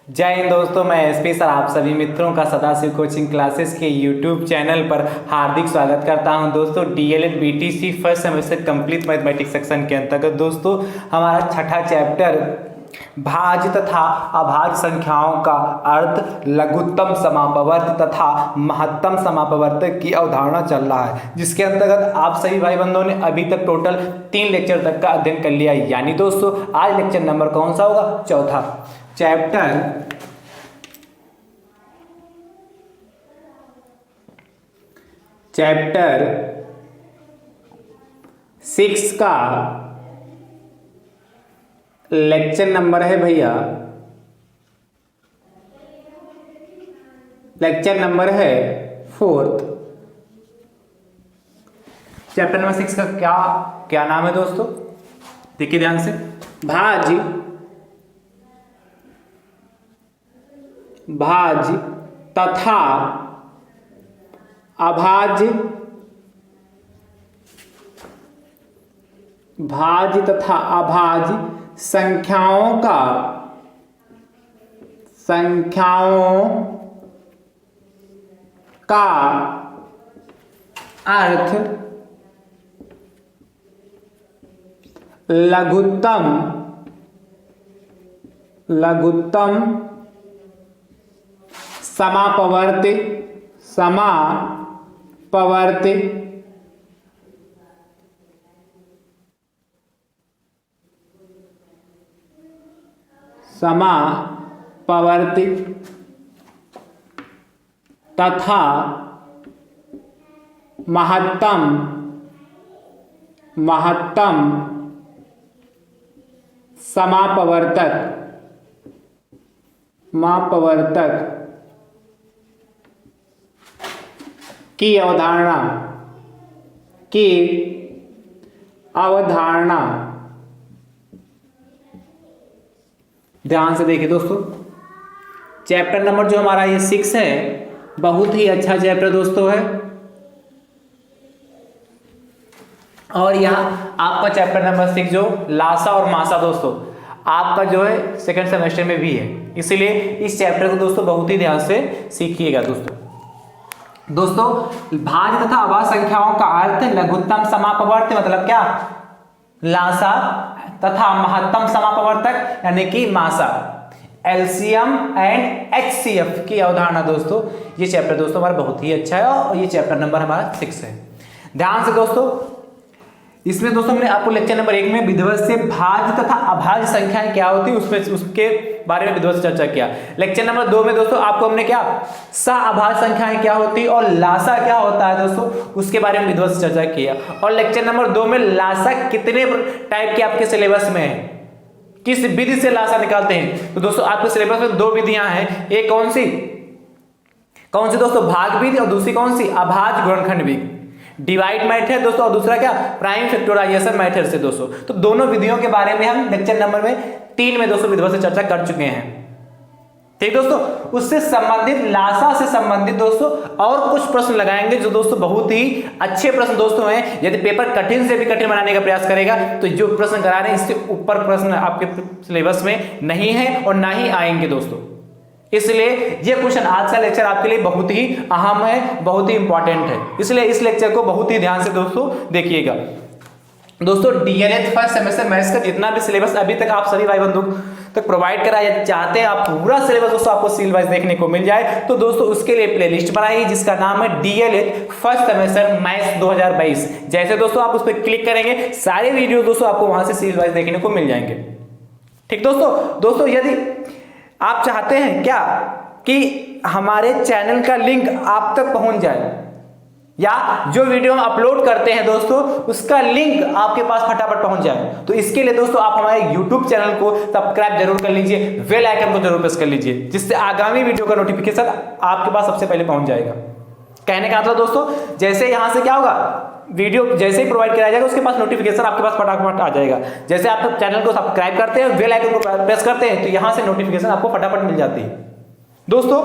जय हिंद दोस्तों, मैं एसपी सर आप सभी मित्रों का सदाशिव कोचिंग क्लासेस के यूट्यूब चैनल पर हार्दिक स्वागत करता हूं। दोस्तों DElEd BTC first semester complete mathematics section के अंतर्गत दोस्तों हमारा छठा चैप्टर भाज्य तथा अभाज्य संख्याओं का अर्थ, लघुत्तम समापवर्त तथा महत्तम समापवर्तक की अवधारणा चल रहा है, जिसके अंतर्गत आप सभी भाई बंधुओं ने अभी तक टोटल 3 लेक्चर तक का अध्ययन कर लिया है। यानी दोस्तों आज लेक्चर नंबर कौन सा होगा? चौथा। चैप्टर 6 का लेक्चर नंबर है भैया, लेक्चर नंबर है 4th। चैप्टर नंबर 6 का क्या नाम है दोस्तों? देखिए ध्यान से। भाज्य तथा अभाज्य संख्याओं का अर्थ, लघुत्तम समापवर्ती तथा महत्तम समापवर्तक की अवधारणा। ध्यान से देखिए दोस्तों, चैप्टर नंबर जो हमारा ये 6 है, बहुत ही अच्छा चैप्टर दोस्तों है। और यहाँ आपका चैप्टर नंबर 6 जो लासा और मासा दोस्तों आपका जो है सेकंड सेमेस्टर में भी है, इसीलिए इस चैप्टर को दोस्तों बहुत ही ध्यान से सीखिएगा दोस्तों भाज्य तथा अभाज्य संख्याओं का अर्थ, लघुत्तम समापवर्त मतलब क्या? लासा तथा महत्तम समापवर्तक यानी कि मासा, एलसीएम एंड एचसीएफ की अवधारणा दोस्तों। ये चैप्टर दोस्तों हमारा बहुत ही अच्छा है और ये चैप्टर नंबर हमारा 6 है। ध्यान से दोस्तों, इसमें दोस्तों हमने आपको लेक्चर नंबर 1 में विधिवत से भाज्य तथा अभाज्य संख्याएं क्या होती है उसके बारे में विधिवत से चर्चा किया। लेक्चर नंबर 2 में दोस्तों आपको हमने क्या सअभाज्य संख्याएं क्या होती है और लासा क्या होता है दोस्तों, उसके बारे में विधिवत से चर्चा किया। और लेक्चर नंबर 2 में लासा कितने टाइप के आपके सिलेबस में है, किस विधि से लासा निकालते हैं, तो दोस्तों आपके सिलेबस में 2 विधियां हैं। एक कौन सी दोस्तों? भाग विधि, और दूसरी कौन सी? अभाज्य गुणनखंड विधि, डिवाइड मेथड दोस्तों, और दूसरा क्या प्राइम फैक्टराइजेशन मेथड से दोस्तों। तो दोनों विधियों के बारे में हम लेक्चर नंबर में 3 में दोस्तों विधिवत से चर्चा कर चुके हैं। ठीक दोस्तों, उससे संबंधित लासा से संबंधित दोस्तों और कुछ प्रश्न लगाएंगे जो दोस्तों बहुत ही अच्छे प्रश्न दोस्तों हैं। यदि पेपर कठिन से भी कठिन बनाने का प्रयास करेगा तो जो प्रश्न करा रहे हैं इससे ऊपर प्रश्न आपके सिलेबस में नहीं है और ना ही आएंगे दोस्तों। इसलिए ये क्वेश्चन आज का लेक्चर आपके लिए बहुत ही अहम है, बहुत ही इंपॉर्टेंट है, इसलिए इस लेक्चर को बहुत ही ध्यान से दोस्तों देखिएगा। दोस्तों डीएलएड फर्स्ट सेमेस्टर मैथ्स का जितना भी सिलेबस अभी तक आप सभी भाई बंधु तक प्रोवाइड कराया चाहते हैं, आप पूरा सिलेबस दोस्तों आपको सील वाइज देखने को मिल जाए, तो दोस्तों उसके लिए प्लेलिस्ट बनाइए जिसका नाम है डीएलएड फर्स्ट सेमेस्टर मैथ्स 2022। जैसे दोस्तों आप उस पर क्लिक करेंगे सारे वीडियो दोस्तों आपको वहां से सील वाइज देखने को मिल जाएंगे। ठीक दोस्तों यदि आप चाहते हैं क्या कि हमारे चैनल का लिंक आप तक पहुंच जाए या जो वीडियो हम अपलोड करते हैं दोस्तों उसका लिंक आपके पास फटाफट पहुंच जाए, तो इसके लिए दोस्तों आप हमारे YouTube चैनल को सब्सक्राइब जरूर कर लीजिए, बेल आइकन को जरूर प्रेस कर लीजिए, जिससे आगामी वीडियो का नोटिफिकेशन आपके पास सबसे पहले पहुंच जाएगा। कहने का मतलब दोस्तों जैसे यहां से क्या होगा, वीडियो जैसे ही प्रोवाइड कराया जाएगा उसके पास नोटिफिकेशन आपके पास फटाफट आ जाएगा। जैसे आप चैनल को सब्सक्राइब करते हैं, बेल आइकन को प्रेस करते हैं, तो यहां से नोटिफिकेशन आपको फटाफट मिल जाती है। दोस्तों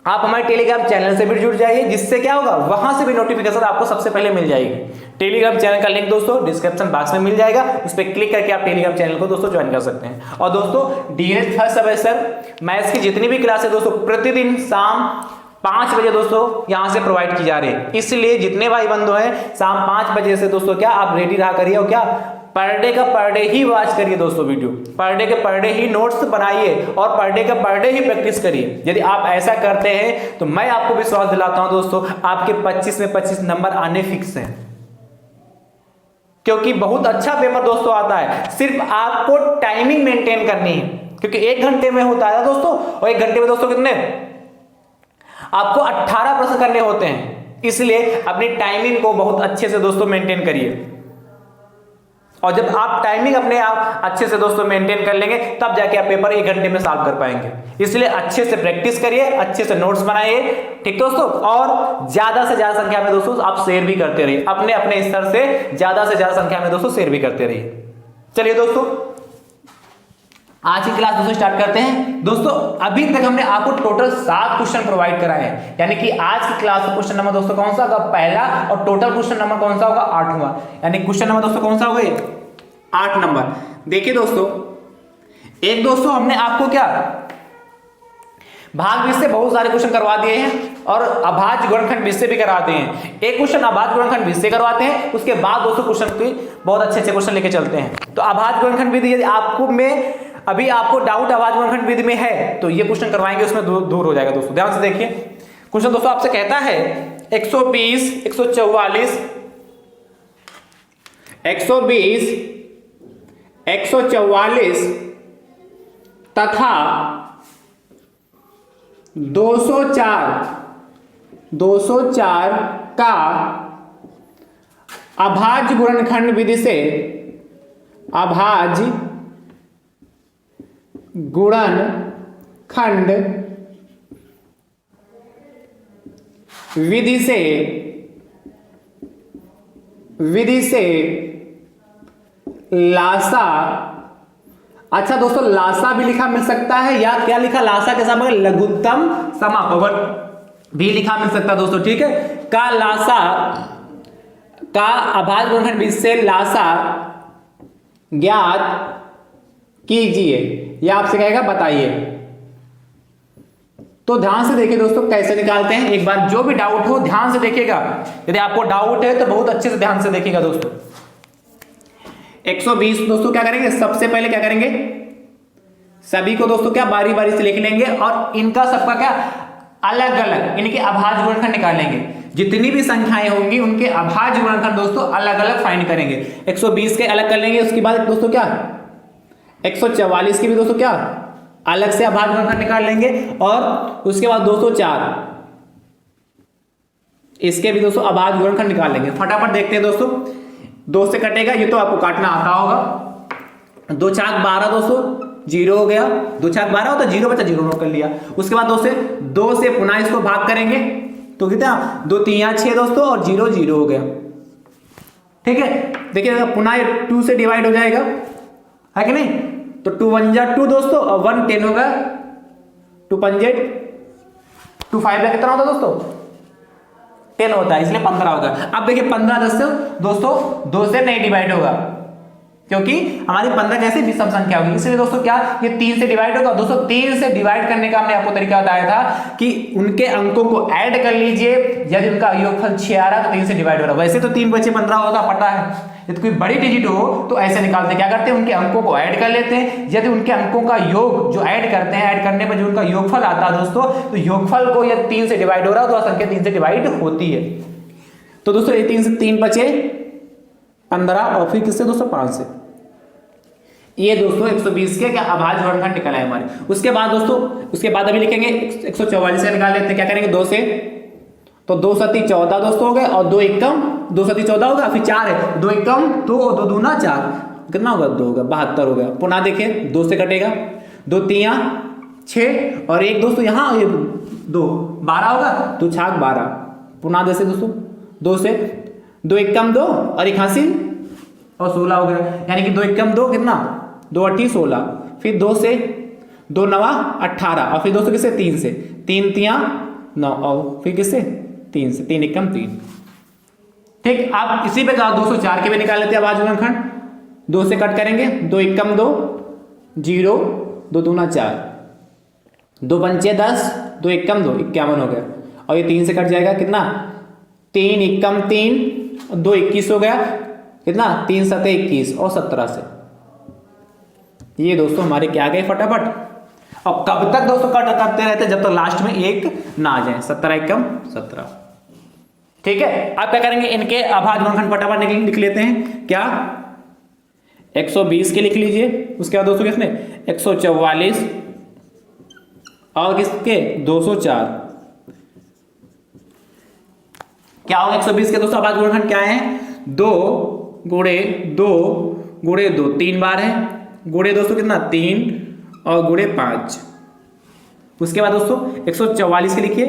आप हमारे टेलीग्राम चैनल से भी जुड़ जाइए, जिससे क्या होगा, वहां से भी नोटिफिकेशन आपको सबसे पहले मिल जाएगी। टेलीग्राम चैनल का लिंक दोस्तों डिस्क्रिप्शन बॉक्स में मिल जाएगा, उस पर क्लिक करके आप टेलीग्राम चैनल को दोस्तों ज्वाइन कर सकते हैं। और दोस्तों डीएलएड फर्स्ट सेमेस्टर मैथ्स की जितनी भी क्लास है दोस्तों प्रतिदिन शाम 5 बजे दोस्तों यहां से प्रोवाइड की जा रही है। इसलिए जितने भाई बंधु हैं शाम 5 बजे से दोस्तों क्या आप रेडी रहा करिए, और क्या पर डे का पर डे ही वॉच करिए दोस्तों, वीडियो पर डे के पर डे ही नोट्स बनाइए और पर डे का पर डे ही प्रैक्टिस करिए। यदि आप ऐसा करते हैं तो मैं आपको विश्वास दिलाता हूं दोस्तों आपके 25 में 25 नंबर आने फिक्स हैं, क्योंकि बहुत अच्छा पेपर दोस्तों आता है। सिर्फ आपको टाइमिंग मेंटेन करनी है, क्योंकि 1 घंटे में होता है दोस्तों, और 1 घंटे में दोस्तों कितने आपको 18 प्रश्न करने होते हैं। इसलिए अपनी टाइमिंग को बहुत अच्छे से दोस्तों मेंटेन करिए, और जब आप टाइमिंग अपने आप अच्छे से दोस्तों मेंटेन कर लेंगे तब जाके आप पेपर 1 घंटे में सॉल्व कर पाएंगे। इसलिए अच्छे से प्रैक्टिस करिए, अच्छे से नोट्स बनाइए, ठीक दोस्तों, और ज्यादा से ज्यादा संख्या में दोस्तों आप शेयर भी करते रहिए, अपने अपने स्तर से ज्यादा संख्या में दोस्तों शेयर भी करते रहिए। चलिए दोस्तों आज की क्लास दोस्तों स्टार्ट करते हैं। दोस्तों अभी तक हमने आपको टोटल 7 क्वेश्चन प्रोवाइड कराए हैं, यानी कि आज की क्लास का क्वेश्चन नंबर दोस्तों कौन सा होगा, पहला, और टोटल क्वेश्चन नंबर कौन सा होगा, 8वां, यानी क्वेश्चन नंबर दोस्तों कौन सा होगा, 8 नंबर। देखिए दोस्तों एक दोस्तों हमने आपको क्या भाग विषय से बहुत सारे क्वेश्चन करवा दिए हैं, और अभाज्य गुणनखंड विषय भी करा दिए हैं। एक क्वेश्चन अभाज्य गुणनखंड विषय करवाते हैं, उसके बाद दोस्तों क्वेश्चन की बहुत अच्छे क्वेश्चन लेके चलते हैं। तो अभाज्य गुणनखंड विधि यदि आपको में अभी आपको डाउट अभाज्य गुणनखंड विधि में है तो ये क्वेश्चन करवाएंगे, उसमें दूर हो जाएगा दोस्तों। ध्यान से देखिए क्वेश्चन दोस्तों आपसे कहता है 120, 144, 120, 144 तथा 204 का अभाज्य गुणनखंड विधि से अभाज्य गुणनखंड विधि से लासा, अच्छा दोस्तों लासा भी लिखा मिल सकता है, या क्या लिखा लासा के साथ लघुत्तम समापवर्ग भी लिखा मिल सकता है दोस्तों, ठीक है। का लासा का अभाज्य गुणनखंड विधि से लासा ज्ञात कीजिए, यह आपसे कहेगा बताइए। तो ध्यान से देखिए दोस्तों कैसे निकालते हैं, एक बार जो भी डाउट हो ध्यान से देखिएगा, यदि आपको डाउट है तो बहुत अच्छे से ध्यान से देखिएगा दोस्तों। 120 दोस्तों क्या करेंगे, सबसे पहले क्या करेंगे, सभी को दोस्तों क्या बारी बारी से लिख लेंगे, और इनका सबका क्या अलग अलग इनके अभाज्य गुणनखंड निकालेंगे। जितनी भी संख्याएं होंगी उनके अभाज्य गुणनखंड दोस्तों अलग अलग फाइंड करेंगे। 120 के अलग कर लेंगे, उसके बाद दोस्तों क्या 144 की भी दोस्तों क्या अलग से अभाज्य गुणनखंड निकाल लेंगे, और उसके बाद 204 इसके भी दोस्तों अभाज्य गुणनखंड निकाल लेंगे। फटाफट देखते हैं दोस्तों, 2 से कटेगा, ये तो आपको काटना आता होगा। 2 चाक 12 दोस्तों 0 हो गया, 2 चाक 12 होता 0 बचा, 0 नोट कर लिया। उसके बाद 2 से पुनः इसको भाग करेंगे तो कितना 2 3 6 दोस्तों, और 0 0 हो गया, ठीक है। देखिए पुनः 2 से डिवाइड हो जाएगा, है कि नहीं, तो 2 1 जा 2 दोस्तों, और 1 10 होगा, 2 5 जा 2 5 का कितना होता दोस्तों 10 होता है, इसलिए 15 होगा। अब देखिए 15 10 से दोस्तों 2 से नहीं डिवाइड होगा, क्योंकि हमारी 15 कैसे विषम संख्या होगी, इसलिए दोस्तों क्या ये 3 से डिवाइड होगा। दोस्तों 3 से डिवाइड करने का हमने आपको तरीका बताया था कि उनके अंकों को ऐड कर लीजिए, यदि उनका योगफल 6 आ रहा तो 3 से डिवाइड हो रहा। वैसे तो 3 बचे 15 होगा, पता है। यदि कोई बड़ी डिजिट हो तो ऐसे निकालते हैं, क्या करते हैं उनके अंकों को ऐड कर लेते हैं। यदि उनके अंकों का योग जो ऐड करते हैं, ऐड करने पर जो उनका योगफल आता है दोस्तों, तो योगफल को यदि 3 से डिवाइड हो रहा है तो संख्या 3 से डिवाइड होती है। तो दोस्तों ये 3 से 3 बचे 15, और फिर किससे दोस्तों 5 से, ये दोस्तों 120 के क्या अभाज्य गुणनखंड निकला है हमारे। उसके बाद दोस्तों उसके बाद अभी लिखेंगे 144 से निकाल लेते हैं, क्या करेंगे 2 से, तो 2 सती 14 दोस्तों हो गए, और 2 एकम 2 सती 14 होगा, फिर 4 है, 2 एकम 2 और 2 दूना 4, कितना होगा 2 होगा 72 हो गया। पुनः देखिए 2 से कटेगा, 2 3 6, और 1 दोस्तों यहाँ 2 12 होगा, 2 6 12, पुनः जैसे दोस्तों 2 से 2 एकम 2 और 81 और 16 हो गया, यानी कि 2 एकम 2 कितना 2 8 16, फिर 2 से 2 9 18, और फिर दोस्तों किससे 3 से 3 3 9 और फिर किससे 3 से, 3 एकम 3। ठीक, आप इसी पे 204 के भी निकाल लेते हैं अभाज्य गुणनखंड। 2 से कट करेंगे, 2 एकम 2 0, 2 दूना 4, 2 पंचे 10, 2 एकम 2 51 हो गया। और ये 3 से कट जाएगा कितना 3 एकम 3, 2 21 हो गया कितना 3 सते 21 और 17 से ये दोस्तों हमारे क्या गए फटाफट। और कब तक दोस्तों कट करते रहते जब तक लास्ट में एक ना आ जाए। 17 एकम 17। ठीक है, आप क्या करेंगे इनके अभाज्य गुणनखंड फटाफट लिख लेते हैं। क्या 120 के लिख लीजिए, उसके बाद दोस्तों किसने 144 और किसके 204। क्या होगा 120 के दोस्तों अभाज्य गुणनखंड क्या है 2 गुणे 2 गुणे 2 3 बार है, गुणे दोस्तों कितना 3 और गुणे 5। उसके बाद दोस्तों 144 के लिखिए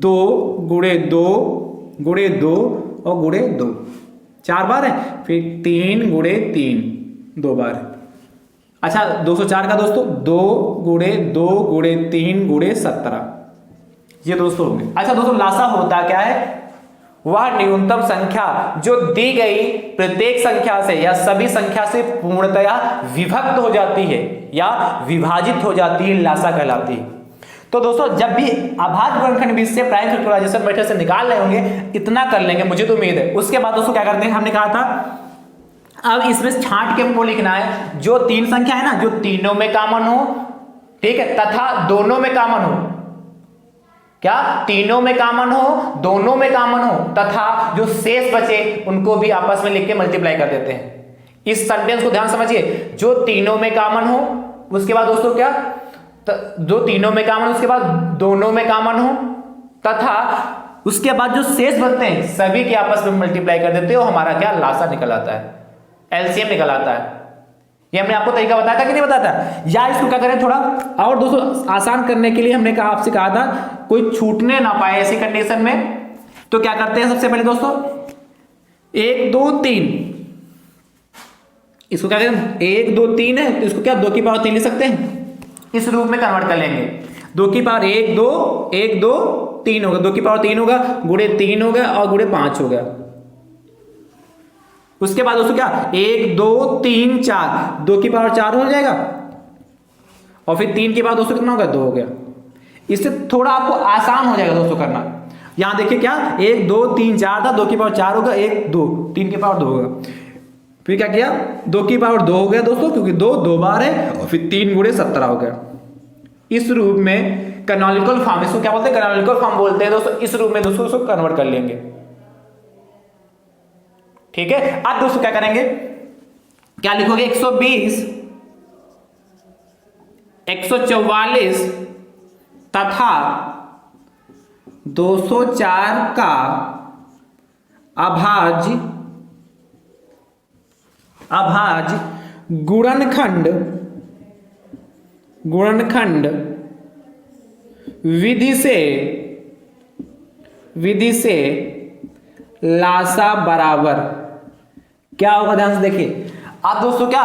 2 गुणे 2 गुणे 2 और गुणे 2 4 बार है, फिर 3 गुणे 3 2 बार है। अच्छा 204 का दोस्तों 2 गुणे 2 गुणे 3 गुणे 17 ये दोस्तों होंगे। अच्छा दोस्तों लासा होता क्या है, वह न्यूनतम संख्या जो दी गई प्रत्येक संख्या से या सभी संख्या से पूर्णतया विभक्त हो जाती है या विभाजित हो जाती है, लासा कहलाती है। तो दोस्तों जब भी अभाज्य गुणनखंड भी से प्राइम फैक्टराइजेशन मेथड से निकाल रहे होंगे, इतना कर लेंगे मुझे तो उम्मीद है। उसके बाद दोस्तों क्या करते हैं, हमने कहा था अब इसमें छांट के हमको लिखना है जो 3 संख्या है ना, जो तीनों में कॉमन हो, ठीक है, तथा दोनों में कॉमन हो। क्या तीनों में कॉमन हो, दोनों में कॉमन हो, तथा जो शेष बचे उनको भी आपस में लिख के मल्टीप्लाई कर देते हैं। इस सेंटेंस को ध्यान समझिए, जो तीनों में कॉमन हो, उसके बाद दोस्तों क्या जो तीनों में कॉमन, उसके बाद दोनों में कॉमन हो, तथा उसके बाद जो शेष बनते हैं सभी के आपस में मल्टीप्लाई कर देते हो, हमारा क्या लासा निकल आता है, एलसीएम निकल आता है। ये हमने आपको तरीका बताया था कि नहीं बताया था। या इसको क्या करें थोड़ा और दोस्तों आसान करने के लिए हमने कहा आपसे कहा था कोई छूटने ना पाए ऐसी कंडीशन में, तो क्या करते हैं सबसे पहले दोस्तों 1 2 3, इसको क्या करें 1 2 3 है तो इसको क्या 2 की पावर 3 लिख सकते हैं, इस रूप में कन्वर्ट कर लेंगे। 2 की पावर 1 2 1 2 3 होगा, 2 की पावर 3 होगा, गुणे 3 हो गया और गुणे 5 हो गया। उसके बाद दोस्तों क्या 1 2 3 4, 2 की पावर 4 हो जाएगा और फिर 3 की पावर दोस्तों कितना हो गया 2 हो गया। इससे थोड़ा आपको आसान हो जाएगा दोस्तों करना। यहां देखिए क्या 1 2 3 4 था, 2 की पावर 4 होगा, 1 2 3 की पावर 2 होगा। फिर क्या किया 2 की पावर 2 हो गया दोस्तों, क्योंकि 2 2 बार है, और फिर 3 गुणे 17 हो गया। इस रूप में कैनोनिकल फॉर्म, इसको क्या बोलते हैं कैनोनिकल फॉर्म बोलते हैं दोस्तों। इस रूप में दोस्तों इसको कन्वर्ट कर लेंगे। ठीक है, अब दोस्तों क्या करेंगे, क्या लिखोगे 120 144 तथा 204 का अभाज्य गुणनखंड विधि से लासा बराबर क्या होगा, ध्यान से देखिए। आप दोस्तों क्या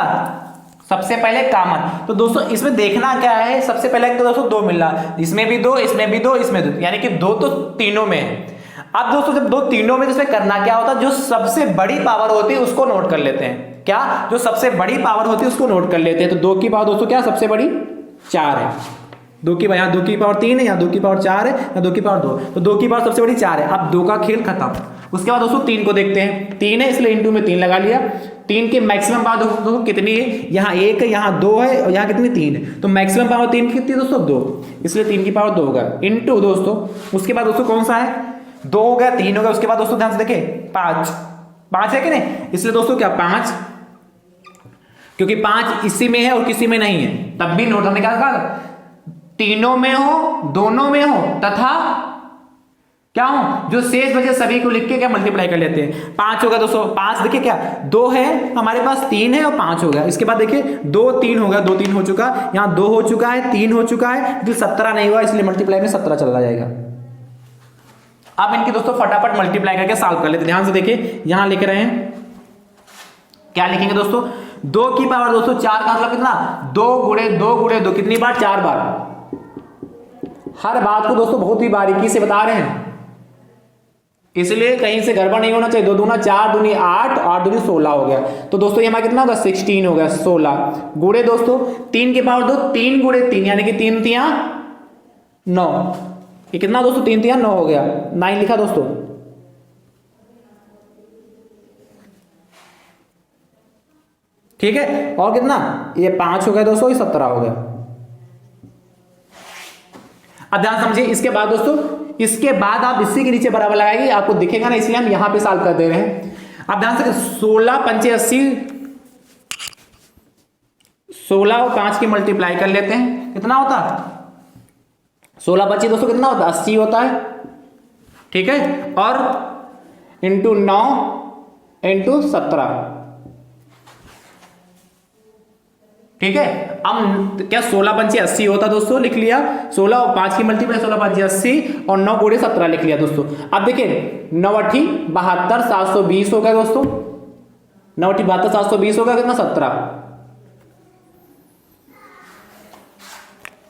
सबसे पहले कॉमन, तो दोस्तों इसमें देखना क्या है, सबसे पहले तो दोस्तों 2 मिल रहा, इसमें भी 2 इसमें भी 2 इसमें 2, यानी कि 2 तो तीनों में है। अब दोस्तों जब 2 तीनों में, इसमें करना क्या होता है, जो सबसे बड़ी पावर होती है उसको नोट कर लेते हैं। क्या जो सबसे बड़ी पावर होती है उसको नोट कर लेते हैं। तो 2 की पावर दोस्तों क्या सबसे बड़ी 4 है, 2 की यहाँ 2 की पावर 3 है, यहाँ 2 की पावर 4 है, यहाँ 2 की पावर 2, तो 2 की पावर सबसे बड़ी 4 है। अब 2 का खेल खत्म। उसके बाद दोस्तों 3 को देखते हैं, 3 है इसलिए इंटू में 3 लगा लिया। 3 की मैक्सिमम पावर दोस्तों कितनी है, यहाँ 1 है, यहाँ 2 है और यहाँ कितनी 3 है, तो मैक्सिमम पावर 3 की कितनी दोस्तों 2, इसलिए 3 की पावर 2 होगा इंटू दोस्तों। उसके बाद दोस्तों कौन सा है 2 हो गया, 3 हो गया। उसके बाद दोस्तों ध्यान से देखें 5 है कि नहीं, इसलिए दोस्तों क्या 5, क्योंकि 5 इसी में है और किसी में नहीं है, तब भी नोट हमने क्या कहा तीनों में हो, दोनों में हो, तथा क्या हो जो शेष बचे सभी को लिख के क्या मल्टीप्लाई कर लेते हैं। 5 होगा दोस्तों, 5 देखिए क्या 2 है हमारे पास, 3 है और 5 हो गया। इसके बाद देखिए 2 3 हो गया, 2 3 हो चुका, यहाँ 2 हो चुका है, 3 हो चुका है, लेकिन 17 नहीं हुआ, इसलिए मल्टीप्लाई में 17 चला जाएगा। अब इनकी दोस्तों फटाफट मल्टीप्लाई करके सॉल्व कर लेते हैं। ध्यान से देखिए यहां लिख रहे हैं, क्या लिखेंगे दोस्तों 2 की पावर दोस्तों 4 का मतलब कितना 2 गुणे 2 गुणे 2 कितनी बार 4 बार, हर बात को दोस्तों बहुत ही बारीकी से बता रहे हैं, इसलिए कहीं से गड़बड़ नहीं होना चाहिए। 2 दूना 4, दूनी 8, 8 दूनी 16 हो गया। तो दोस्तों ये हमारा कितना होगा 16 हो गया, 16 गुणे दोस्तों 3 के पावर 2, 3 गुणे 3 यानी कि 3 तिया 9, ये कितना दोस्तों 3 तिया 9 हो गया, 9 लिखा दोस्तों। ठीक है, और कितना ये 5 हो गया दोस्तों, ये 17 हो गया। अब ध्यान समझिए, इसके बाद दोस्तों, इसके बाद आप इसी के नीचे बराबर लगाएंगे, आपको दिखेगा ना, इसलिए हम यहां पे सॉल्व कर दे रहे हैं। अब ध्यान से 16 पंचे 80, 16 और 5 की मल्टीप्लाई कर लेते हैं, कितना होता है 16 25 दोस्तों कितना होता है 80 होता है। ठीक है, और इंटू 9 इंटू 17। ठीक है, अब क्या 16 पंचे 80 होता दोस्तों, लिख लिया। 16 और 5 की मल्टीप्लाई 16 पंचे 80 और 9 गुणे 17 लिख लिया दोस्तों। अब देखिए 9 8 72 720 हो गया दोस्तों, 9 8 72 720 हो गया, कितना 17।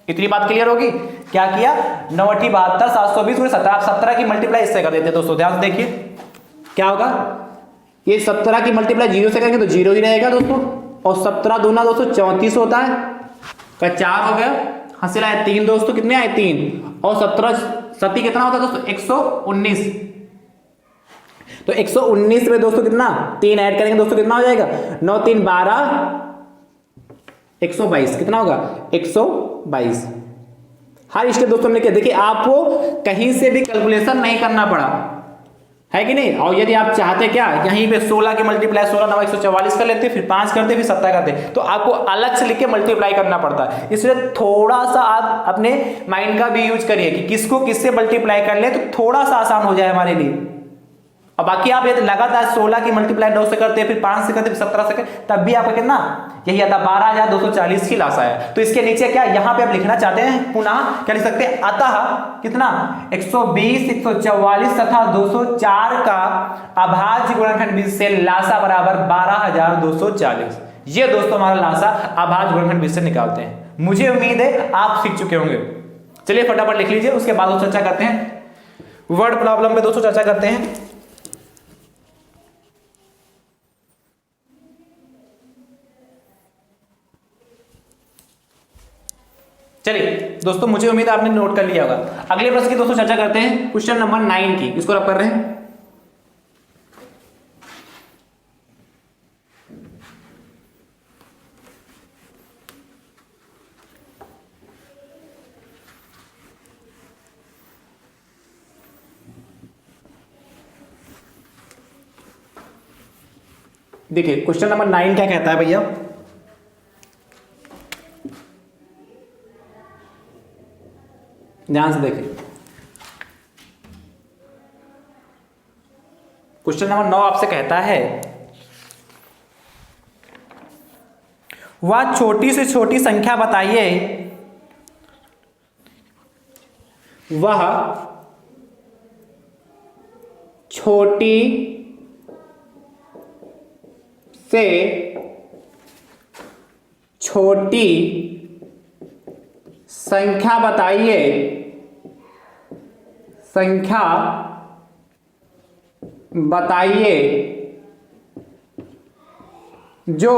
इतनी बात क्लियर होगी। क्या किया 9 8 72 720 गुणे 17, आप 17 की मल्टीप्लाई इससे कर देते दोस्तों। ध्यान से देखिए क्या होगा, ये 17 की मल्टीप्लाई 0 से करेंगे तो 0 ही रहेगा दोस्तों, और 17 दूना दोस्तों 34 होता है, का 4 हो गया, हासिल आए 3 दोस्तों, कितने आए 3, और 17 सती कितना होता है दोस्तों 119। तो 119 में दोस्तों कितना 3 ऐड करेंगे दोस्तों, कितना हो जाएगा 9 3 12 122, कितना होगा 122। हर स्टेप दोस्तों ने किया। देखिए आपको कहीं से भी कैलकुलेशन नहीं करना पड़ा, है कि नहीं। और यदि आप चाहते क्या यहीं पे 16 की मल्टीप्लाई 16 9 144 कर लेते, फिर 5 करते, फिर 17 करते, तो आपको अलग से लिख के मल्टीप्लाई करना पड़ता है। इसलिए थोड़ा सा आप अपने माइंड का भी यूज करिए कि किसको किससे मल्टीप्लाई कर ले तो थोड़ा सा आसान हो जाए हमारे लिए। और बाकी आप यदि लगातार 16 की मल्टीप्लाई 9 से करते, फिर 5 से करते, फिर 17 से करते, तब भी आपका कितना यही आता 12240 की लासा है। तो इसके नीचे क्या यहां पे आप लिखना चाहते हैं पुनः क्या लिख सकते हैं, अतः कितना 120 144 तथा 204 का अभाज्य गुणनखंड 20 से लासा बराबर 12240। ये दोस्तों हमारा लासा अभाज्य गुणनखंड 20 से निकालते हैं। मुझे उम्मीद है आप सीख चुके होंगे। चलिए फटाफट लिख लीजिए, उसके बाद चर्चा करते हैं, वर्ड प्रॉब्लम पे दोस्तों चर्चा करते हैं। चलिए दोस्तों, मुझे उम्मीद है आपने नोट कर लिया होगा। अगले प्रश्न की दोस्तों चर्चा करते हैं, क्वेश्चन नंबर 9 की, इसको रब कर रहे हैं। देखिए क्वेश्चन नंबर 9 क्या कहता है भैया, ध्यान से देखिए। क्वेश्चन नंबर 9 आपसे कहता है, वह छोटी से छोटी संख्या बताइए, वह छोटी से छोटी संख्या बताइए, संख्या बताइए जो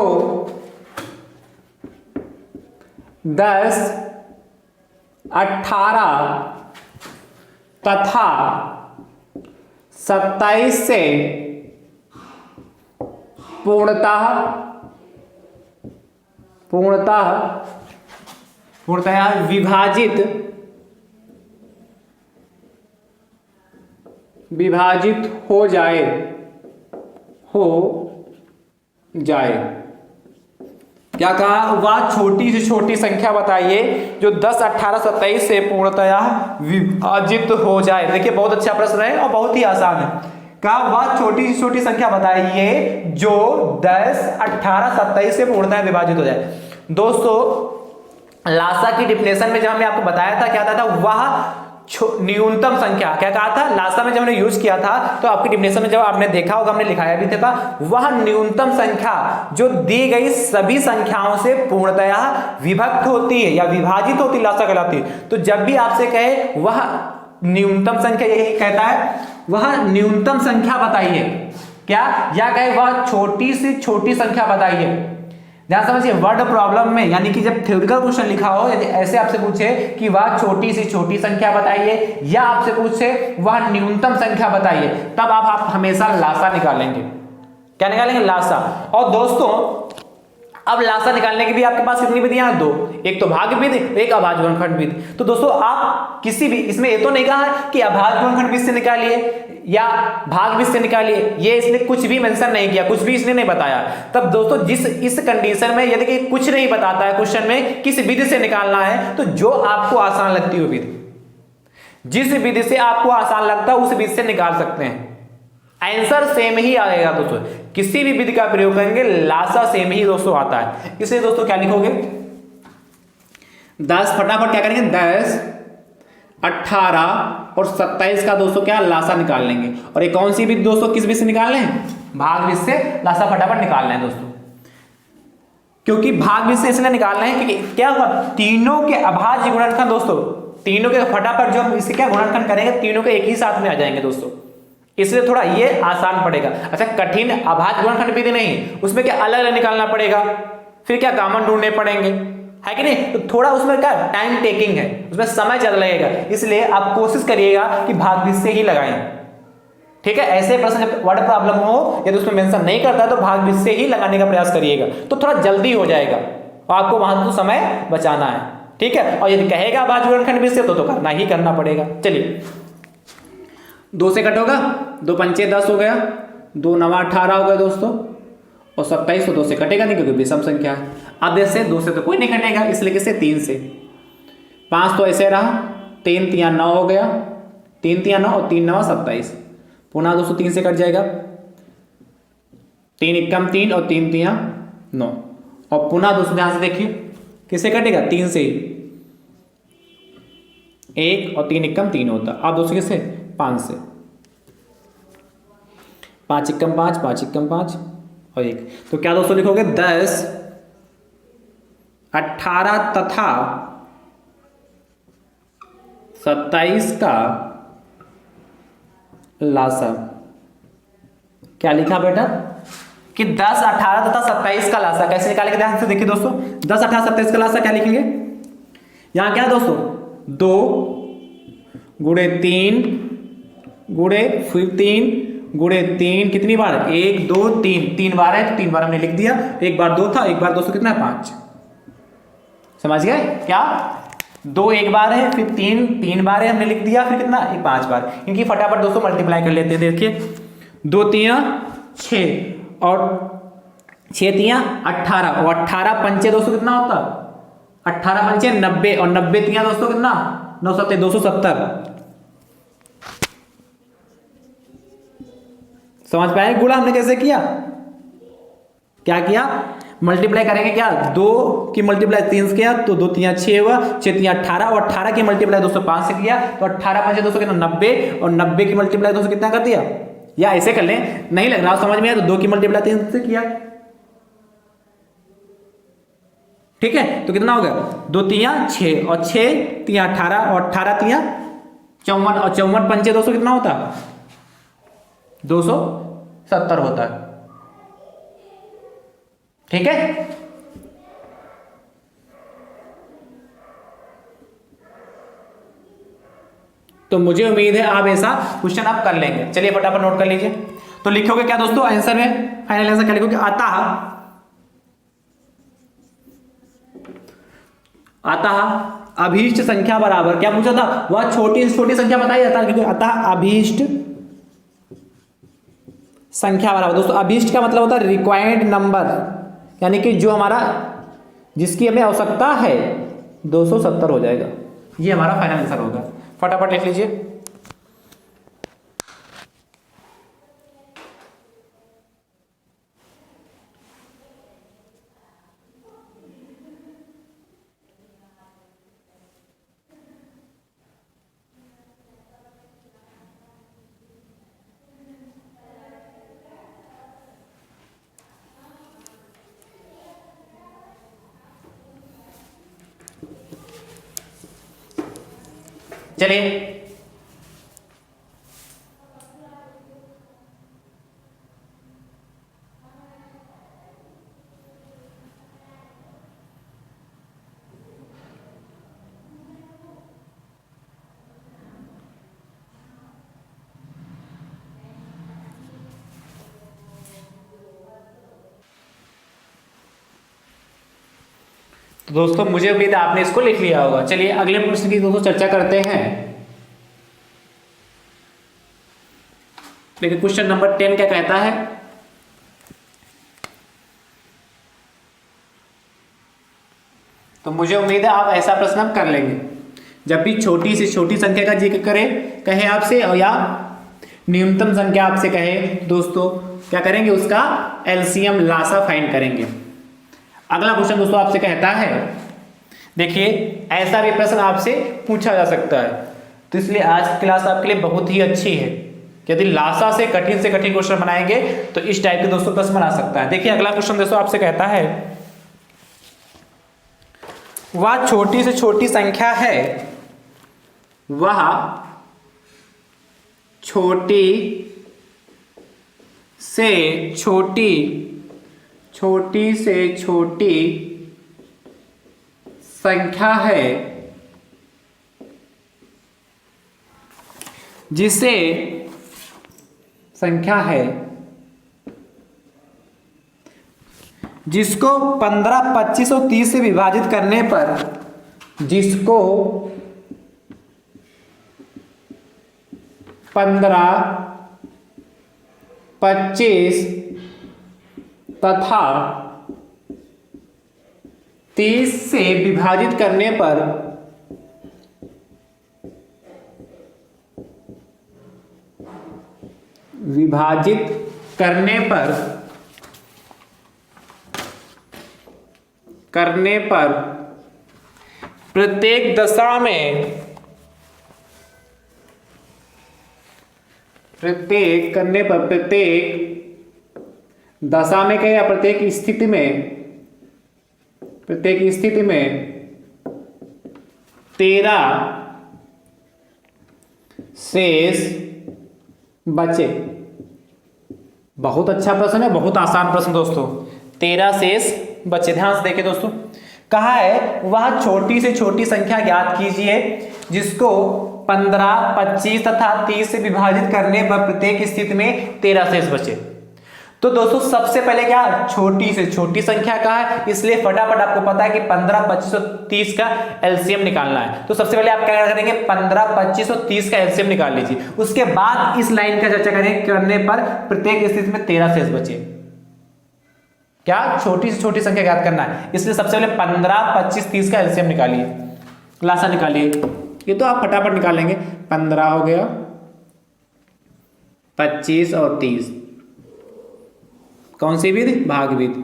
10 18 तथा 27 से पूर्णतः विभाजित हो जाए क्या कहा, वह छोटी से छोटी संख्या बताइए जो 10 18 27 से पूर्णतया विभाजित हो जाए। देखिए बहुत अच्छा प्रश्न है और बहुत ही आसान है। कहा वह छोटी से छोटी संख्या बताइए जो 10 18 27 से पूर्णतया विभाजित हो जाए। दोस्तों लासा की डिफिनेशन में जब हमने आपको बताया था क्या था, वह न्यूनतम संख्या, क्या कहा था लासा में जब हमने यूज किया था तो आपकी डिफिनेशन में जब आपने देखा होगा, हमने लिखाया भी था, वह न्यूनतम संख्या जो दी गई सभी संख्याओं से पूर्णतया विभक्त होती है या विभाजित होती लासा कहलाती है। तो जब भी आपसे कहे वह न्यूनतम संख्या, यही कहता है वह न्यूनतम संख्या बताइए, क्या, या कहे वह छोटी से छोटी संख्या बताइए। ध्यान समझिए, वर्ड प्रॉब्लम में यानी कि जब थ्योरेटिकल क्वेश्चन लिखा हो, यदि ऐसे आपसे पूछे कि वह छोटी से छोटी संख्या बताइए या आपसे पूछे वह न्यूनतम संख्या बताइए, तब आप हमेशा लासा निकालेंगे। क्या निकालेंगे? लासा। और दोस्तों अब लासा निकालने की भी आपके पास कितनी विधियां हैं? 2, एक तो भाज्य विधि, एक अभाज्य गुणनखंड विधि। तो दोस्तों आप किसी भी, इसमें ये तो नहीं कहा कि अभाज्य गुणनखंड विधि से निकालिए या भाग विधि से निकालिए, ये इसने कुछ भी मेंशन नहीं किया, कुछ भी इसने नहीं बताया। तब दोस्तों इस कंडीशन में यदि कि कुछ नहीं बताता है क्वेश्चन में किस विधि से निकालना है, तो जो आपको आसान लगती हो विधि, जिस विधि से आपको आसान लगता है उस विधि से निकाल सकते हैं, आंसर सेम ही आएगा दोस्तों। किसी भी विधि का प्रयोग करेंगे लासा सेम ही दोस्तों आता है। इसलिए दोस्तों क्या लिखोगे? 10, फटाफट क्या करेंगे, 10, 18 और 27 का दोस्तों क्या लासा निकाल लेंगे। और ये कौन सी विधि दोस्तों, किस विधि से निकाल लें? भाग विधि से लासा फटाफट निकाल लें दोस्तों। क्योंकि भाग विधि से इसलिए निकालना है क्योंकि क्या होगा, तीनों के अभाज्य गुणनखंड दोस्तों, तीनों के फटाफट जो हम इससे क्या गुणनखंड करेंगे, तीनों के एक ही साथ में आ जाएंगे दोस्तों, इसलिए थोड़ा ये आसान पड़ेगा। अच्छा, कठिन अभाज्य गुणनखंड विधि नहीं, उसमें क्या अलग अलग निकालना पड़ेगा, फिर क्या कॉमन ढूंढने पड़ेंगे, है कि नहीं? तो थोड़ा उसमें क्या टाइम टेकिंग है, उसमें समय ज्यादा लगेगा, इसलिए आप कोशिश करिएगा कि भाग विधि से ही लगाएं। ठीक है, ऐसे प्रश्न जब वर्ड प्रॉब्लम हो यदि उसमें मेंशन नहीं करता है तो भाग विधि से ही लगाने का प्रयास करिएगा, तो थोड़ा जल्दी हो जाएगा और आपको वहां तो समय बचाना है। ठीक है, और यदि कहेगा अभाज्य गुणनखंड विधि से तो करना ही करना पड़ेगा। चलिए, 2 से कट होगा, 2 पंचे 10 हो गया, 2 9 18 हो गया दोस्तों, और 27 तो 2 से कटेगा नहीं क्योंकि विषम संख्या है। अब ऐसे 2 से तो कोई नहीं कटेगा, इसलिए किससे? 3 से। 5 तो ऐसे रहा, 3 3 9 हो गया, 3 3 9 और 3 9 27, पुनः दोस्तों 3 से कट जाएगा, 3 1 3 और 3 3 9, और पुनः दोस्तों ध्यान से देखिए किससे कटेगा? 3 से, 1 और 3 1 3 होता। अब दोस्तों किससे? 5 से, 5 1 5, 5 1 5 और 1। तो क्या दोस्तों लिखोगे? 10 18 तथा 27 का लासा। क्या लिखा बेटा? कि 10 18 तथा 27 का लासा कैसे निकालेंगे? ध्यान से देखिए दोस्तों, 10 18 27 का लासा क्या लिखेंगे? यहां क्या दोस्तों, 2 गुणे 3 गुणे फिर 3 गुणे 3 कितनी बार? 1 2 3, 3 बार है तो 3 बार हमने लिख दिया, एक बार 2 था, एक बार दोस्तों कितना है? 5। समझ गए क्या? 2 एक बार है, फिर 3 3 बार है हमने लिख दिया, फिर कितना? 5 बार। इनकी फटाफट दोस्तों मल्टीप्लाई कर लेते हैं। देखिए 2 3 6 और 6 3 18 और 18 पंचे दोस्तों कितना होता? 18 पंचे 90 और 90 3 दोस्तों कितना? 9 7 270। समझ पाए गुणा हमने कैसे किया? क्या किया? मल्टीप्लाई करेंगे क्या? 2 की मल्टीप्लाई 3 से किया तो 2 3 6 हुआ, 6 3 18 और 18 की मल्टीप्लाई दोस्तों 5 से किया तो 18 5 दोस्तों कितना? 90 और 90 की मल्टीप्लाई दोस्तों कितना कर दिया? या ऐसे कर लें, नहीं लग रहा समझ में आया तो 2 की मल्टीप्लाई 3 से किया। ठीक है, तो कितना हो गया? 2 3 6 और 6 3 18 और 18 3 54 और 54 पंचे दोस्तों कितना होता? 270 होता है। ठीक है, तो मुझे उम्मीद है आप ऐसा क्वेश्चन आप कर लेंगे। चलिए फटाफट नोट कर लीजिए। तो लिखोगे क्या दोस्तों आंसर में? फाइनल आंसर क्या लिखोगे? अतः अभीष्ट संख्या बराबर, क्या पूछा था? वह छोटी छोटी संख्या बताई जाता है। अतः अभीष्ट संख्या बराबर, दोस्तों अभीष्ट का मतलब होता है रिक्वायर्ड नंबर, यानी कि जो हमारा जिसकी हमें आवश्यकता है 270 हो जाएगा। ये हमारा फाइनल आंसर होगा। फटाफट लिख लीजिए। चलिए तो दोस्तों मुझे उम्मीद है आपने इसको लिख लिया होगा। चलिए अगले प्रश्न की दोस्तों चर्चा करते हैं। देखिए क्वेश्चन नंबर 10 क्या कहता है। तो मुझे उम्मीद है आप ऐसा प्रश्न आप कर लेंगे। जब भी छोटी से छोटी संख्या का जिक्र कहे आपसे और या न्यूनतम संख्या आपसे कहे दोस्तों, क्या करेंगे, उसका एलसीएम लासा फाइंड करेंगे। अगला क्वेश्चन दोस्तों आपसे कहता है, देखिए ऐसा भी प्रश्न आपसे पूछा जा सकता है, तो इसलिए आज की क्लास आपके लिए बहुत ही अच्छी है। यदि लासा से कठिन क्वेश्चन बनाएंगे तो इस टाइप के दोस्तों प्रश्न बना सकता है। देखिए अगला क्वेश्चन दोस्तों आपसे कहता है, वह छोटी से छोटी संख्या है, वह छोटी से छोटी संख्या है जिसे जिसको 15, 25 और 30 से विभाजित करने पर, जिसको 15, 25 तथा 30 से विभाजित करने पर प्रत्येक दशा में प्रत्येक दशा में क्या, या प्रत्येक स्थिति में 13 शेष बचे। बहुत अच्छा प्रश्न है, बहुत आसान प्रश्न दोस्तों। 13 शेष बचे। ध्यान से देखिए दोस्तों, कहा है वह छोटी से छोटी संख्या ज्ञात कीजिए जिसको 15, 25 तथा 30 से विभाजित करने पर प्रत्येक स्थिति में 13 शेष बचे। तो दोस्तों सबसे पहले क्या, छोटी से छोटी संख्या का है, इसलिए फटाफट आपको पता है कि 15, 25 और 30 का एलसीएम निकालना है। तो सबसे पहले आप क्या करेंगे, 15, 25 और 30 का एलसीएम निकाल लीजिए। उसके बाद इस लाइन का चर्चा करने पर प्रत्येक स्थिति में 13 शेष बचे। क्या, छोटी से छोटी संख्या ज्ञात करना है, इसलिए सबसे पहले 15, 25, 30 का एलसीएम निकालिए, लासा निकालिए। ये तो आप फटाफट निकालेंगे। 15 हो गया, 25 और 30, कौन सी विधि, भाग विधि।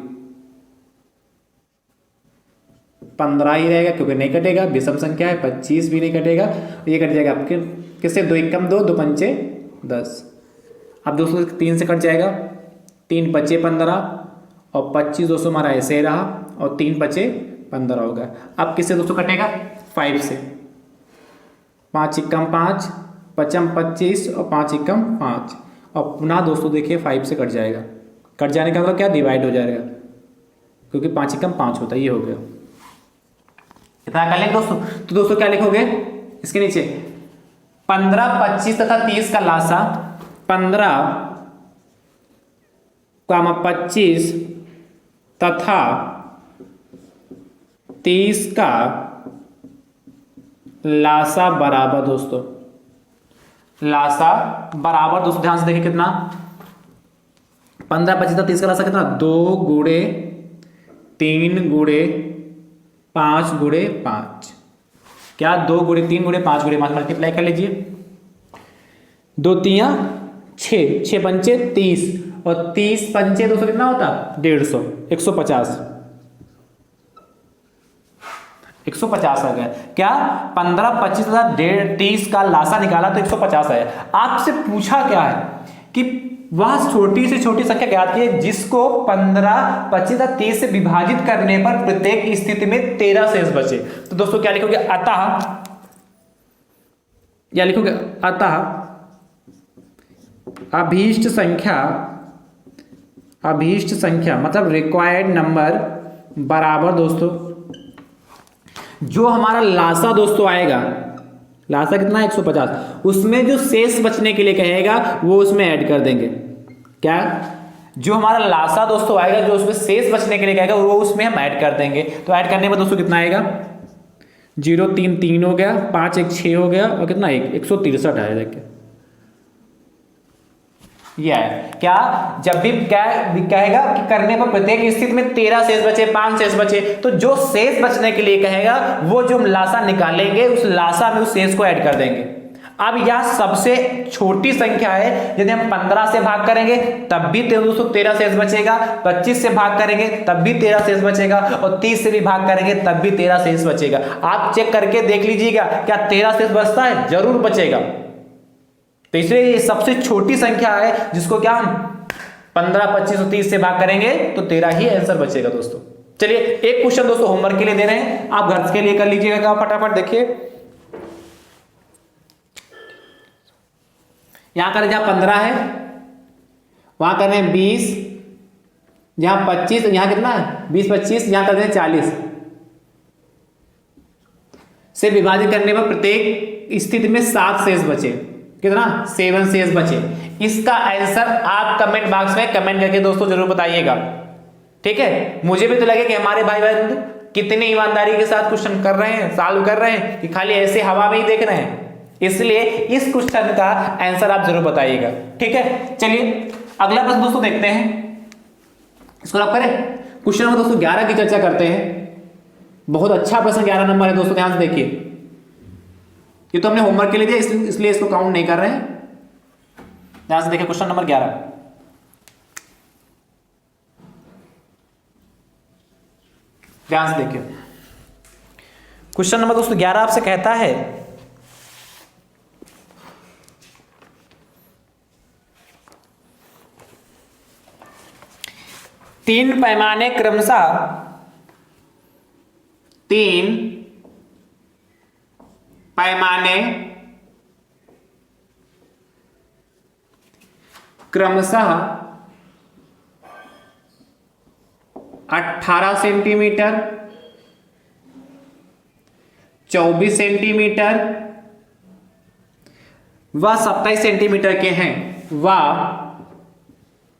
15 ही रहेगा क्योंकि नहीं कटेगा, विषम संख्या है। 25 भी नहीं कटेगा, ये कट जाएगा आपके किससे, 2 एकम 2, 2 पंचे 10। अब दोस्तों 3 से कट जाएगा, 3 बचे 15 और 25 दोस्तों हमारा ऐसे रहा और 3 बचे 15 हो गया। अब किससे दोस्तों कटेगा, 5 से। 5 एकम 5, 5 25 और 5 एकम 5, और पुनः दोस्तों देखिए 5 से कट जाएगा। कट जाने का मतलब क्या, डिवाइड हो जाएगा, क्योंकि 5 एकम 5 होता है। ये हो गया, इतना कर लेंगे दोस्तों। तो दोस्तों क्या लिखोगे इसके नीचे, 15, 25 तथा 30 का लासा, 15, 25 तथा 30 का लासा बराबर दोस्तों, लासा बराबर दोस्तों ध्यान से देखिए कितना, 15, 25 तथा 30 का लासा कितना, 2 गुणे 3 गुणे 5 गुणे 5। क्या, 2 गुणे 3 गुणे 5 गुणे 5 मल्टीप्लाई कर लीजिए। 2 तियां 6, 6 पंचे 30 और 30 पंचे दोस्तों कितना होता, 150, 150, 150 आ गया। क्या, 15, 25 तथा 30 का लासा निकाला तो 150 आया। आपसे पूछा क्या है कि वह छोटी से छोटी संख्या ज्ञात की है जिसको 15, 25 तथा 30 से विभाजित करने पर प्रत्येक स्थिति में 13 शेष बचे। तो दोस्तों क्या लिखोगे, अतः या लिखोगे अतः अभीष्ट संख्या मतलब रिक्वायर्ड नंबर बराबर दोस्तों जो हमारा लासा दोस्तों आएगा, लासा कितना है 150, उसमें जो शेष बचने के लिए कहेगा वो उसमें ऐड कर देंगे। क्या, जो हमारा लासा दोस्तों आएगा जो उसमें शेष बचने के लिए कहेगा वो उसमें हम ऐड कर देंगे। तो ऐड करने पर दोस्तों कितना आएगा, 0 3 3 हो गया, 5 1 6 हो गया और कितना 163 आया। देखिए यह है क्या, जब भी क्या कहेगा कि करने पर प्रत्येक स्थिति में 13 शेष बचे, 5 शेष बचे, तो जो शेष बचने के लिए कहेगा वो जो हम लासा निकालेंगे उस लासा में उस शेष को ऐड कर देंगे। अब यह सबसे छोटी संख्या है, यदि हम 15 से भाग करेंगे तब भी दोस्तों 13 शेष बचेगा, 25 से भाग करेंगे तब भी 13 शेष बचेगा और 30 से भी भाग करेंगे तब भी 13 शेष बचेगा। आप चेक करके देख लीजिएगा क्या 13 शेष बचता है, जरूर बचेगा। तो इसलिए ये सबसे छोटी संख्या है जिसको क्या हम 15 25 और 30 से भाग करेंगे तो 13 ही आंसर बचेगा दोस्तों। चलिए एक क्वेश्चन दोस्तों होमवर्क के लिए दे रहे हैं, आप घर के लिए कर लीजिएगा फटाफट। देखिए यहां करें जहां 15 है वहां कर रहे हैं 20, जहां 25 यहां कितना है 20 25, यहां कर रहे हैं 40 से विभाजित करने पर प्रत्येक स्थिति में 7 शेष बचे। कितना 7 शेष बचे। इसका आंसर आप कमेंट बॉक्स में कमेंट करके दोस्तों जरूर बताइएगा, ठीक है। मुझे भी तो लगे कि हमारे भाई बहन कितनी ईमानदारी के साथ क्वेश्चन कर रहे हैं, सॉल्व कर रहे हैं, कि खाली ऐसे हवा में ही देख रहे हैं। इसलिए इस क्वेश्चन का आंसर आप जरूर बताइएगा, ठीक है। चलिए अगला प्रश्न दोस्तों देखते हैं, इसको आप करें। क्वेश्चन नंबर दोस्तों 11 की चर्चा करते हैं। बहुत अच्छा प्रश्न 11 नंबर है दोस्तों, ध्यान से देखिए। ये तो हमने होमवर्क के लिए दिया इसलिए इसको काउंट नहीं कर रहे हैं। ध्यान से देखिए क्वेश्चन नंबर 11, ध्यान से देखिए। क्वेश्चन नंबर दोस्तों 11 आपसे कहता है तीन पैमाने क्रमशः 18 सेंटीमीटर, 24 सेंटीमीटर व 27 सेंटीमीटर के हैं, व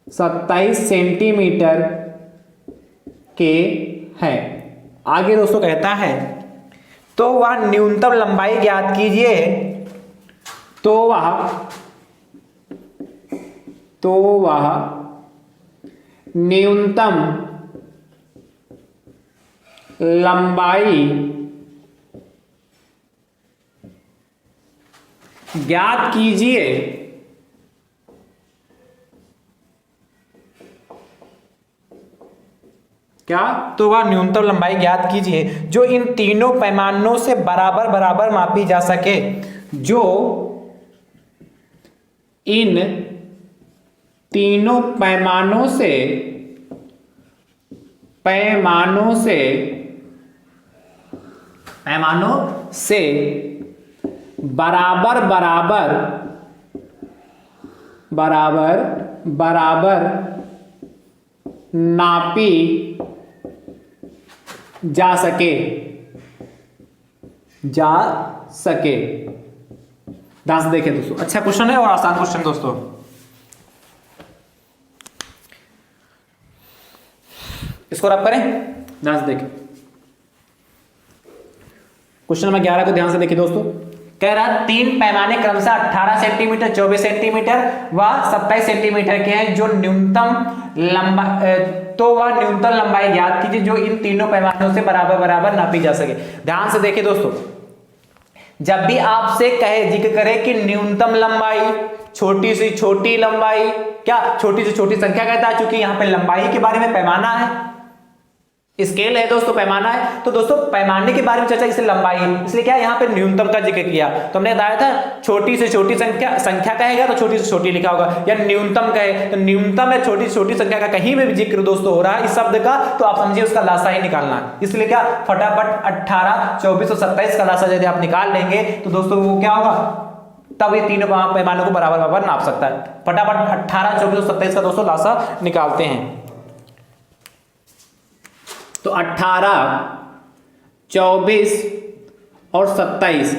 27 सेंटीमीटर के हैं। आगे दोस्तों कहता है तो वह न्यूनतम लंबाई ज्ञात कीजिए, तो वह न्यूनतम लंबाई ज्ञात कीजिए। क्या, तो वह न्यूनतम लंबाई ज्ञात कीजिए जो इन तीनों पैमानों से बराबर बराबर मापी जा सके, जो इन तीनों पैमानों से बराबर बराबर नापी जा सके। ध्यान से देखें दोस्तों, अच्छा क्वेश्चन है और आसान क्वेश्चन दोस्तों। इसको रब करें, ध्यान से देखें। क्वेश्चन नंबर 11 को ध्यान से देखिए दोस्तों। कह रहा तीन पैमाने क्रमशः 18 सेंटीमीटर, 24 सेंटीमीटर व 27 सेंटीमीटर के हैं, जो न्यूनतम लंबाई ज्ञात कीजिए जो इन तीनों पैमानों से बराबर बराबर नापी जा सके। ध्यान से देखिए दोस्तों, जब भी आपसे कहे जिक्र करे कि न्यूनतम लंबाई, छोटी से छोटी लंबाई, क्या छोटी से छोटी संख्या कहता है, चूंकि यहाँ पे लंबाई के बारे में पैमाना है, स्केल है दोस्तों, पैमाना है, तो दोस्तों पैमाने के बारे में चर्चा, इसलिए लंबाई, इसलिए क्या यहाँ पे न्यूनतम का जिक्र किया। तो हमने बताया था छोटी से छोटी संख्या कहेगा तो छोटी से छोटी लिखा होगा, या न्यूनतम कहे तो न्यूनतम है, छोटी से छोटी संख्या का कहीं में भी जिक्र दोस्तों हो रहा है इस शब्द का, तो आप समझिए उसका लासा ही निकालना है। इसलिए क्या फटाफट 18, 24 और 27 का लासा यदि आप निकाल लेंगे तो दोस्तों वो क्या होगा तब ये तीनों पैमानों को बराबर बराबर नाप सकता है। फटाफट 18, 24 और 27 का दोस्तों लासा निकालते हैं। तो 18, 24 और 27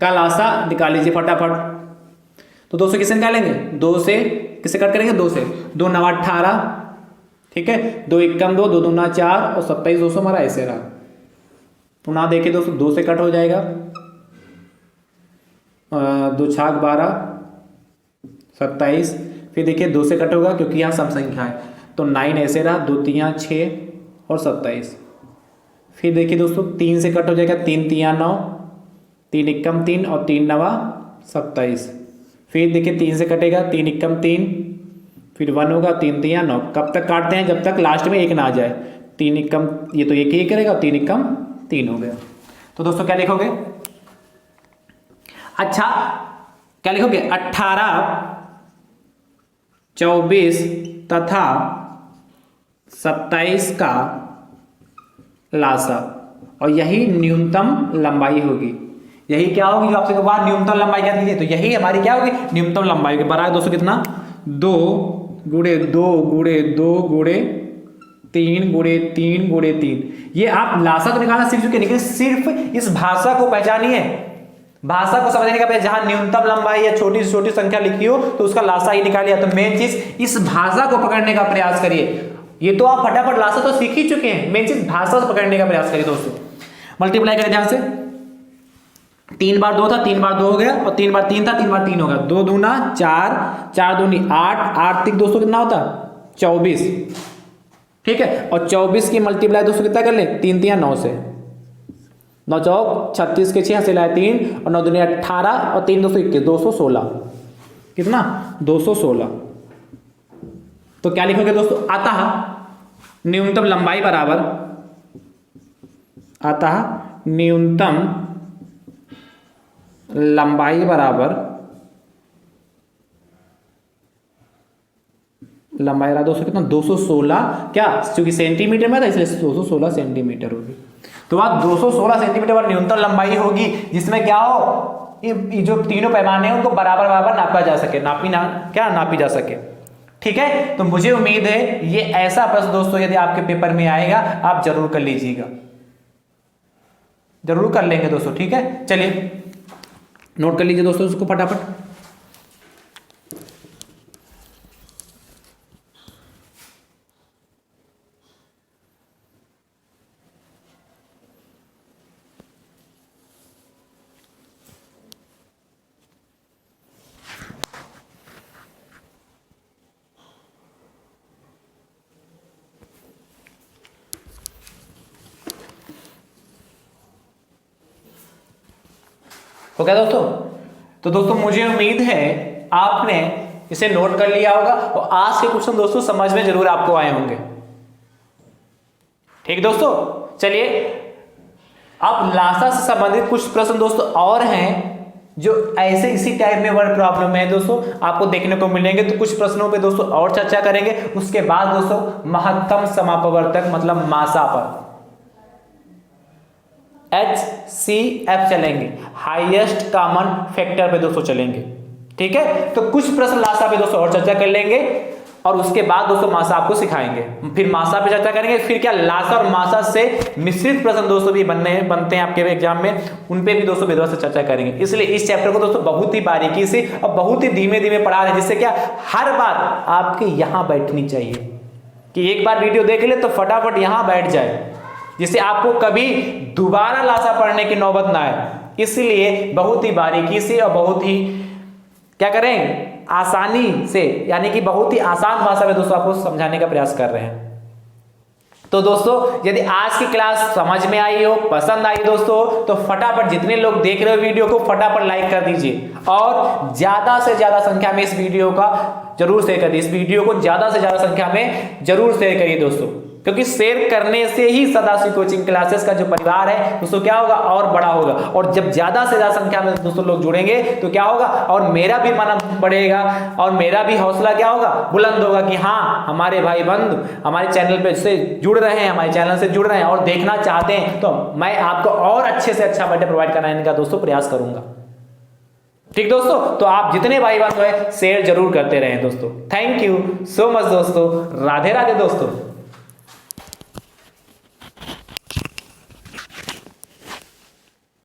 का लासा निकाल लीजिए फटाफट। तो 2 से किसे निकालेंगे? 2 से किसे कट करेंगे? 2 से। 2 9 18, ठीक है। 2 एकम 2, 2 दूना 4 और 27 दोस्तों हमारा ऐसे रहा। पुनः देखिए दोस्तों 2 से कट हो जाएगा, 2 छाक 12, 27। फिर देखिए 2 से कट होगा क्योंकि यहाँ सम संख्या है, तो 9 ऐसे रहा, 2 3 6 और 27। फिर देखिए दोस्तों 3 से कट हो जाएगा, 3 3 9, 3 एकम 3 और 3 9 27। फिर देखिए 3 से कटेगा, 3 एकम 3, फिर 1 होगा, 3 3 9। कब तक काटते हैं? जब तक लास्ट में 1 ना आ जाए। 3 एकम, ये तो 1 ही करेगा, 3 एकम 3 हो गया। तो दोस्तों क्या लिखोगे? अच्छा क्या लिखोगे? 18, 24 तथा 27 का लासा, और यही न्यूनतम लंबाई होगी। यही क्या होगी? जो आपसे बात न्यूनतम लंबाई क्या दीजिए, तो यही हमारी क्या होगी? न्यूनतम लंबाई होगी। बराबर दोस्तों कितना? 2 गुणे 2 गुणे 2 गुणे 3 गुणे 3 गुणे 3। ये आप लासा तो निकालना सीख चुके हैं, लेकिन सिर्फ इस भाषा को पहचानिए, भाषा को समझने का पहले जहां न्यूनतम लंबाई या छोटी से छोटी संख्या लिखी हो तो उसका लासा ही निकालिए। तो मेन चीज इस भाषा को पकड़ने का प्रयास करिए। ये तो आप फटाफट लासा तो सीख ही चुके हैं, मेन चीज भाषा से पकड़ने का प्रयास करिए दोस्तों। मल्टीप्लाई करें ध्यान से। 3 बार 2 था, 3 बार 2 हो गया, और 3 बार 3 था, 3 बार 3 होगा। 2 दूना 4, 4 दूनी 8, 8 3 दोस्तों कितना होता? 24, ठीक है। और 24 की मल्टीप्लाई दोस्तों कितना कर ले? 3 3 9 से, 9 चौक 36 के 6 से लाए 3 और 9 दूनी 18 और 3 दोस्तों 21, 216। कितना? 216। तो क्या लिखोगे दोस्तों? अतः न्यूनतम लंबाई बराबर, अतः न्यूनतम लंबाई बराबर, लंबाई रहा दोस्तों कितना? 216। क्या? क्योंकि सेंटीमीटर में था इसलिए 216 सेंटीमीटर होगी। तो आप 216 सेंटीमीटर पर न्यूनतम लंबाई होगी, जिसमें क्या हो, ये जो तीनों पैमाने हैं उनको बराबर बराबर नापा जा सके, नापी जा सके, ठीक है। तो मुझे उम्मीद है ये ऐसा प्रश्न दोस्तों यदि आपके पेपर में आएगा आप जरूर कर लीजिएगा, जरूर कर लेंगे दोस्तों, ठीक है। चलिए नोट कर लीजिए दोस्तों उसको फटाफट। हो गया दोस्तों? तो दोस्तों मुझे उम्मीद है आपने इसे नोट कर लिया होगा और आज के क्वेश्चन दोस्तों समझ में जरूर आपको आए होंगे, ठीक दोस्तों। चलिए अब लासा से संबंधित कुछ प्रश्न दोस्तों और हैं जो ऐसे इसी टाइप में वर्ड प्रॉब्लम है दोस्तों आपको देखने को मिलेंगे। तो कुछ प्रश्नों पे दोस्तों और चर्चा करेंगे, उसके बाद दोस्तों महत्तम समापवर्तक मतलब मासा पर HCF चलेंगे, हाईएस्ट कॉमन फैक्टर पे दोस्तों चलेंगे, ठीक है। तो कुछ प्रश्न लासा पे दोस्तों और चर्चा कर लेंगे और उसके बाद दोस्तों मासा आपको सिखाएंगे, फिर मासा पे चर्चा करेंगे। फिर क्या लासा और मासा से मिश्रित प्रश्न दोस्तों भी बनते हैं आपके एग्जाम में, उन पे भी दोस्तों विधिवत से चर्चा करेंगे। इसलिए इस चैप्टर को दोस्तों बहुत ही बारीकी से और बहुत ही धीमे धीमे पढ़ा रहे हैं, जिससे क्या हर बात आपके यहां बैठनी चाहिए कि एक बार वीडियो देख ले तो फटाफट यहां बैठ जाए, जिससे आपको कभी दोबारा लासा पढ़ने की नौबत ना आए। इसलिए बहुत ही बारीकी से और बहुत ही क्या करें आसानी से, यानी कि बहुत ही आसान भाषा में दोस्तों आपको समझाने का प्रयास कर रहे हैं। तो दोस्तों यदि आज की क्लास समझ में आई हो, पसंद आई दोस्तों, तो फटाफट जितने लोग देख रहे हो वीडियो को फटाफट लाइक कर दीजिए और ज्यादा से ज्यादा संख्या में इस वीडियो का जरूर शेयर करिए, इस वीडियो को ज्यादा से ज्यादा संख्या में जरूर शेयर करिए दोस्तों, क्योंकि शेयर करने से ही सदाशिव कोचिंग क्लासेस का जो परिवार है दोस्तों क्या होगा और बड़ा होगा। और जब ज्यादा से ज्यादा संख्या में दोस्तों लोग जुड़ेंगे तो क्या होगा, और मेरा भी मन बढ़ेगा और मेरा भी हौसला क्या होगा, बुलंद होगा कि हाँ हमारे भाई बंधु हमारे चैनल पे से जुड़ रहे हैं, हमारे चैनल से जुड़ रहे हैं और देखना चाहते हैं, तो मैं आपको और अच्छे से अच्छा कंटेंट प्रोवाइड कराने का दोस्तों प्रयास करूंगा। ठीक दोस्तों, तो आप जितने भाई बंधु है शेयर जरूर करते रहें दोस्तों। थैंक यू सो मच दोस्तों, राधे राधे दोस्तों।